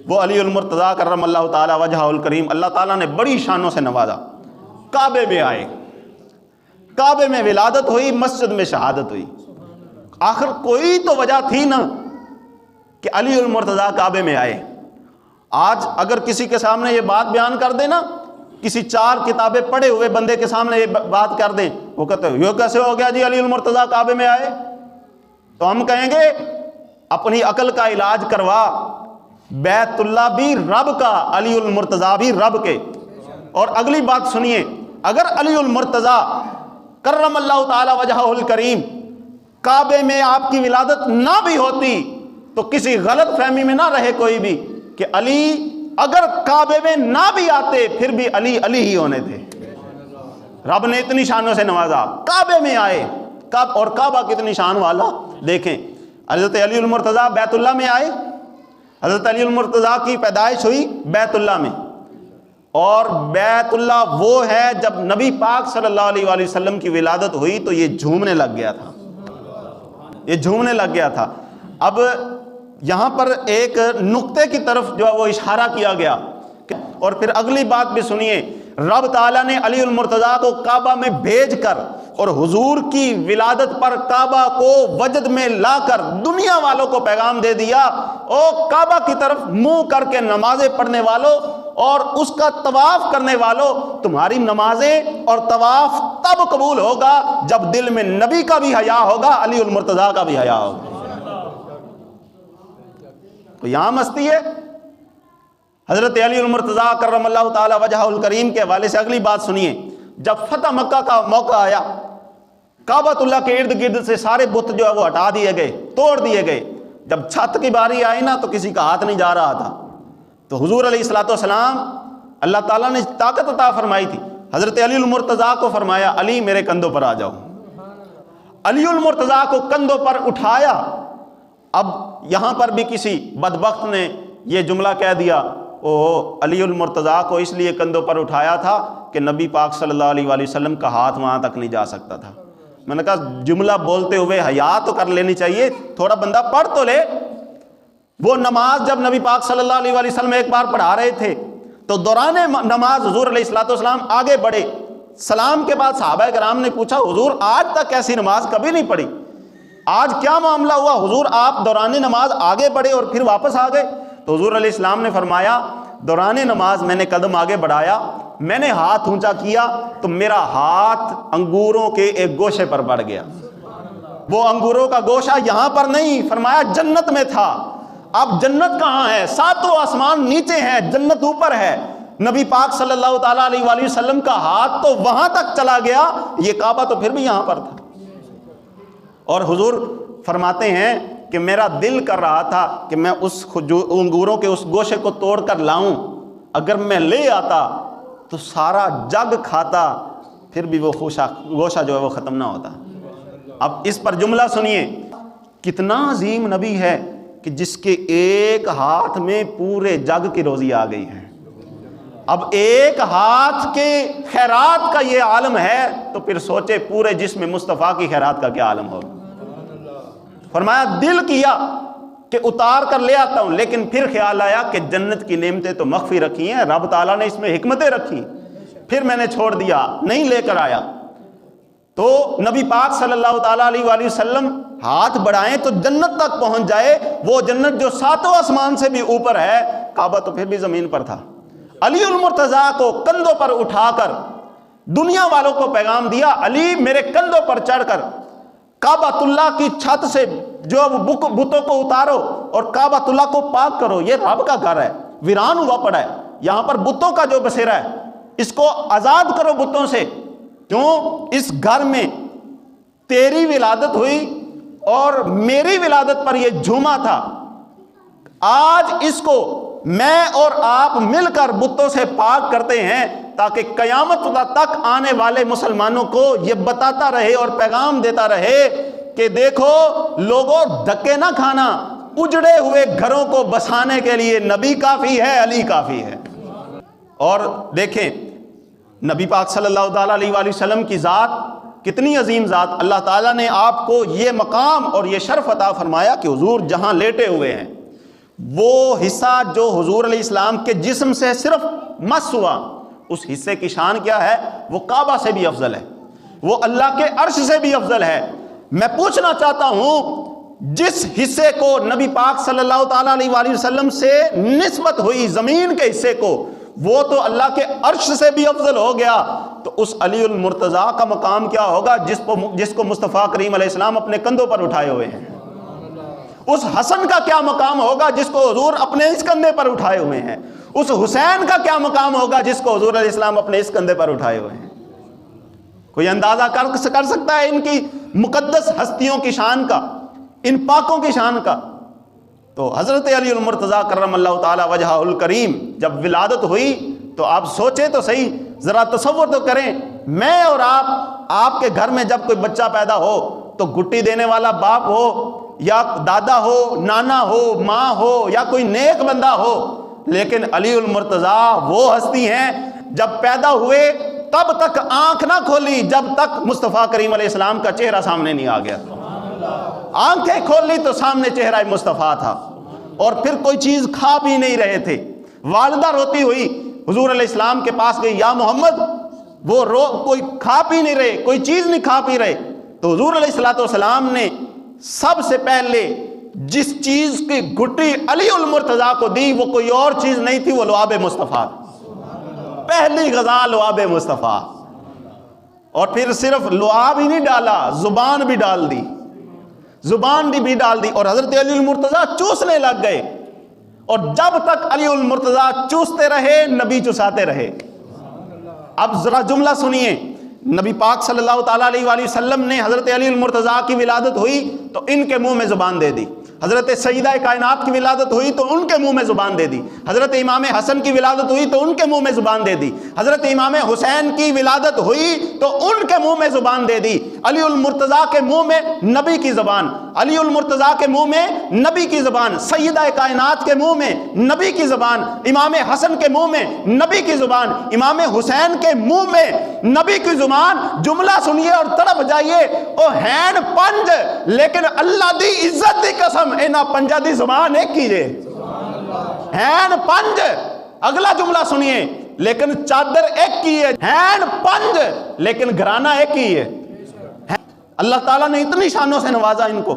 وہ علی المرتضیٰ کرم اللہ تعالیٰ وجہہ الکریم اللہ تعالیٰ نے بڑی شانوں سے نوازا. کعبے میں آئے, کعبے میں ولادت ہوئی, مسجد میں شہادت ہوئی. آخر کوئی تو وجہ تھی نا کہ علی المرتضیٰ کعبے میں آئے. آج اگر کسی کے سامنے یہ بات بیان کر دیں نا, کسی 4 کتابیں پڑھے ہوئے بندے کے سامنے یہ بات کر دیں, وہ کہتے ہیں یہ کیسے ہو گیا جی علی المرتضیٰ کعبے میں آئے؟ تو ہم کہیں گے اپنی عقل کا علاج کروا, بیت اللہ بھی رب کا, علی المرتضیٰ بھی رب کے. اور اگلی بات سنیے, اگر علی المرتضیٰ کرم اللہ تعالی وجہہ الکریم کعبے میں آپ کی ولادت نہ بھی ہوتی تو کسی غلط فہمی میں نہ رہے کوئی بھی کہ علی اگر کعبے میں نہ بھی آتے پھر بھی علی علی ہی ہونے تھے. رب نے اتنی شانوں سے نوازا, کعبے میں آئے, اور کعبہ کتنی شان والا. دیکھیں حضرت علی المرتضیٰ بیت اللہ میں آئے, حضرت علی المرتضیٰ کی پیدائش ہوئی بیت اللہ میں, اور بیت اللہ وہ ہے جب نبی پاک صلی اللہ علیہ وآلہ وسلم کی ولادت ہوئی تو یہ جھومنے لگ گیا تھا, یہ جھومنے لگ گیا تھا. اب یہاں پر ایک نقطے کی طرف جو ہے وہ اشارہ کیا گیا, اور پھر اگلی بات بھی سنیے. رب تعالیٰ نے علی المرتضیٰ کو کعبہ میں بھیج کر اور حضور کی ولادت پر کعبہ کو وجد میں لا کر دنیا والوں کو پیغام دے دیا, او کعبہ کی طرف منہ کر کے نمازیں پڑھنے والوں اور اس کا طواف کرنے والوں, تمہاری نمازیں اور طواف تب قبول ہوگا جب دل میں نبی کا بھی حیا ہوگا, علی المرتضیٰ کا بھی حیا ہوگا. تو یہاں مستی ہے. حضرت علی المرتضیٰ کرم اللہ تعالی وجہہ الکریم کے حوالے سے اگلی بات سنیے. جب فتح مکہ کا موقع آیا, کعبۃ اللہ کے ارد گرد سے سارے بت جو ہے وہ ہٹا دیے گئے, توڑ دیے گئے. جب چھت کی باری آئی نا تو کسی کا ہاتھ نہیں جا رہا تھا, تو حضور علیہ الصلوۃ والسلام اللہ تعالیٰ نے طاقت عطا فرمائی تھی. حضرت علی المرتضیٰ کو فرمایا علی میرے کندھوں پر آ جاؤ. علی المرتضیٰ کو کندھوں پر اٹھایا. اب یہاں پر بھی کسی بدبخت نے یہ جملہ کہہ دیا, او علی المرتضیٰ کو اس لیے کندھوں پر اٹھایا تھا کہ نبی پاک صلی اللہ علیہ وآلہ وسلم کا ہاتھ وہاں تک نہیں جا سکتا تھا. میں نے کہا جملہ بولتے ہوئے حیا تو کر لینی چاہیے, تھوڑا بندہ پڑھ تو لے. وہ نماز جب نبی پاک صلی اللہ علیہ وآلہ وسلم ایک بار پڑھا رہے تھے تو دوران نماز حضور علیہ الصلوۃ والسلام آگے بڑھے. سلام کے بعد صحابہ کرام نے پوچھا حضور آج تک ایسی نماز کبھی نہیں پڑھی, آج کیا معاملہ ہوا حضور آپ دوران نماز آگے بڑھے اور پھر واپس آ گئے؟ تو حضور علیہ السلام نے فرمایا دوران نماز میں نے قدم آگے بڑھایا, میں نے ہاتھ اونچا کیا تو میرا ہاتھ انگوروں کے ایک گوشے پر پڑ گیا. وہ انگوروں کا گوشہ یہاں پر نہیں, فرمایا جنت میں تھا. اب جنت کہاں ہے؟ 7 آسمان نیچے ہیں, جنت اوپر ہے. نبی پاک صلی اللہ تعالیٰ علیہ وآلہ وسلم کا ہاتھ تو وہاں تک چلا گیا, یہ کعبہ تو پھر بھی یہاں پر تھا. اور حضور فرماتے ہیں کہ میرا دل کر رہا تھا کہ میں اس انگوروں کے اس گوشے کو توڑ کر لاؤں, اگر میں لے آتا تو سارا جگ کھاتا, پھر بھی وہ گوشہ جو ہے وہ ختم نہ ہوتا. اب اس پر جملہ سنیے, کتنا عظیم نبی ہے کہ جس کے ایک ہاتھ میں پورے جگ کی روزی آ گئی ہے. اب ایک ہاتھ کے خیرات کا یہ عالم ہے تو پھر سوچے پورے جسم مصطفیٰ کی خیرات کا کیا عالم ہوگا. فرمایا دل کیا کہ اتار کر لے آتا ہوں, لیکن پھر خیال آیا کہ جنت کی نعمتیں تو مخفی رکھی ہیں, رب تعالیٰ نے اس میں حکمتیں رکھی, پھر میں نے چھوڑ دیا, نہیں لے کر آیا. تو نبی پاک صلی اللہ تعالیٰ علیہ وآلہ وسلم ہاتھ بڑھائیں تو جنت تک پہنچ جائے, وہ جنت جو 7 آسمان سے بھی اوپر ہے, کعبہ تو پھر بھی زمین پر تھا. علی المرتضیٰ کو کندھوں پر اٹھا کر دنیا والوں کو پیغام دیا, علی میرے کندھوں پر چڑھ کر کعبۃ اللہ کی چھت سے جو بتوں کو اتارو اور کعبۃ اللہ کو پاک کرو. یہ رب کا گھر ہے, ویران ہوا پڑا ہے, یہاں پر بتوں کا جو بسیرا ہے اس کو آزاد کرو بتوں سے. کیوں؟ اس گھر میں تیری ولادت ہوئی اور میری ولادت پر یہ جھوما تھا. آج اس کو میں اور آپ مل کر بتوں سے پاک کرتے ہیں تاکہ قیامت تک آنے والے مسلمانوں کو یہ بتاتا رہے اور پیغام دیتا رہے کہ دیکھو لوگوں دھکے نہ کھانا, اجڑے ہوئے گھروں کو بسانے کے لیے نبی کافی ہے, علی کافی ہے. اور دیکھیں نبی پاک صلی اللہ تعالیٰ علیہ وآلہ وسلم کی ذات کتنی عظیم ذات, اللہ تعالیٰ نے آپ کو یہ مقام اور یہ شرف عطا فرمایا کہ حضور جہاں لیٹے ہوئے ہیں وہ حصہ جو حضور علیہ السلام کے جسم سے صرف مس ہوا، اس حصے کی شان کیا ہے؟ وہ کعبہ سے بھی افضل ہے، وہ اللہ کے عرش سے بھی افضل ہے۔ میں پوچھنا چاہتا ہوں، جس حصے کو نبی پاک صلی اللہ تعالیٰ علیہ وآلہ وسلم سے نسبت ہوئی زمین کے حصے کو، وہ تو اللہ کے عرش سے بھی افضل ہو گیا، تو اس علی المرتضیٰ کا مقام کیا ہوگا جس کو مصطفیٰ کریم علیہ السلام اپنے کندھوں پر اٹھائے ہوئے ہیں؟ اس حسن کا کیا مقام ہوگا جس کو حضور اپنے اس کندھے پر اٹھائے ہوئے ہیں؟ اس حسین کا کیا مقام ہوگا جس کو حضور علیہ السلام اپنے اس کندھے پر اٹھائے ہوئے ہیں؟ کوئی اندازہ کر سکتا ہے ان کی مقدس ہستیوں کی شان کا، ان پاکوں کی شان کا؟ تو حضرت علی المرتضیٰ کرم اللہ تعالی وجہہ الکریم جب ولادت ہوئی تو آپ سوچیں تو صحیح، ذرا تصور تو کریں، میں اور آپ کے گھر میں جب کوئی بچہ پیدا ہو تو گٹی دینے والا باپ ہو یا دادا ہو، نانا ہو، ماں ہو یا کوئی نیک بندہ ہو، لیکن علی المرتضیٰ وہ ہستی ہیں جب پیدا ہوئے تب تک آنکھ نہ کھولی جب تک مصطفیٰ کریم علیہ السلام کا چہرہ سامنے نہیں آ گیا۔ آنکھیں کھولی تو سامنے چہرہ مصطفیٰ تھا، اور پھر کوئی چیز کھا بھی نہیں رہے تھے۔ والدہ روتی ہوئی حضور علیہ السلام کے پاس گئی، یا محمد، وہ کوئی کھا پی نہیں رہے، کوئی چیز نہیں کھا پی رہے۔ تو حضور علیہ السلام نے سب سے پہلے جس چیز کی گھٹی علی المرتضیٰ کو دی وہ کوئی اور چیز نہیں تھی، وہ لعاب مصطفیٰ، پہلی غذا لعاب مصطفیٰ۔ اور پھر صرف لعاب ہی نہیں ڈالا، زبان بھی ڈال دی، زبان بھی ڈال دی، اور حضرت علی المرتضیٰ چوسنے لگ گئے، اور جب تک علی المرتضیٰ چوستے رہے نبی چساتے رہے۔ اب ذرا جملہ سنیے، نبی پاک صلی اللہ تعالیٰ علیہ وآلہ وسلم نے حضرت علی المرتضیٰ کی ولادت ہوئی تو ان کے منہ میں زبان دے دی، حضرت سیدہ کائنات کی ولادت ہوئی تو ان کے منہ میں زبان دے دی، حضرت امام حسن کی ولادت ہوئی تو ان کے منہ میں زبان دے دی، حضرت امام حسین کی ولادت ہوئی تو ان کے منہ میں زبان دے دی۔ علی المرتضیٰ کے منہ میں نبی کی زبان، علی المرتضیٰ کے منہ میں نبی کی زبان، سیدہ کائنات کے منہ میں نبی کی زبان، امام حسن کے منہ میں نبی کی زبان، امام حسین کے منہ میں نبی کی زبان۔ جملہ سنیے اور تڑپ جائیے، او ہین پنج لیکن اللہ دی عزت دی قسم اینا پنجہ دی زبان ایک کیجئے، ہین پنج۔ اگلا جملہ سنیے، لیکن چادر ایک کی ہے، ہین پنج لیکن گھرانہ ایک ہی ہے۔ اللہ تعالیٰ نے اتنی شانوں سے نوازا ان کو۔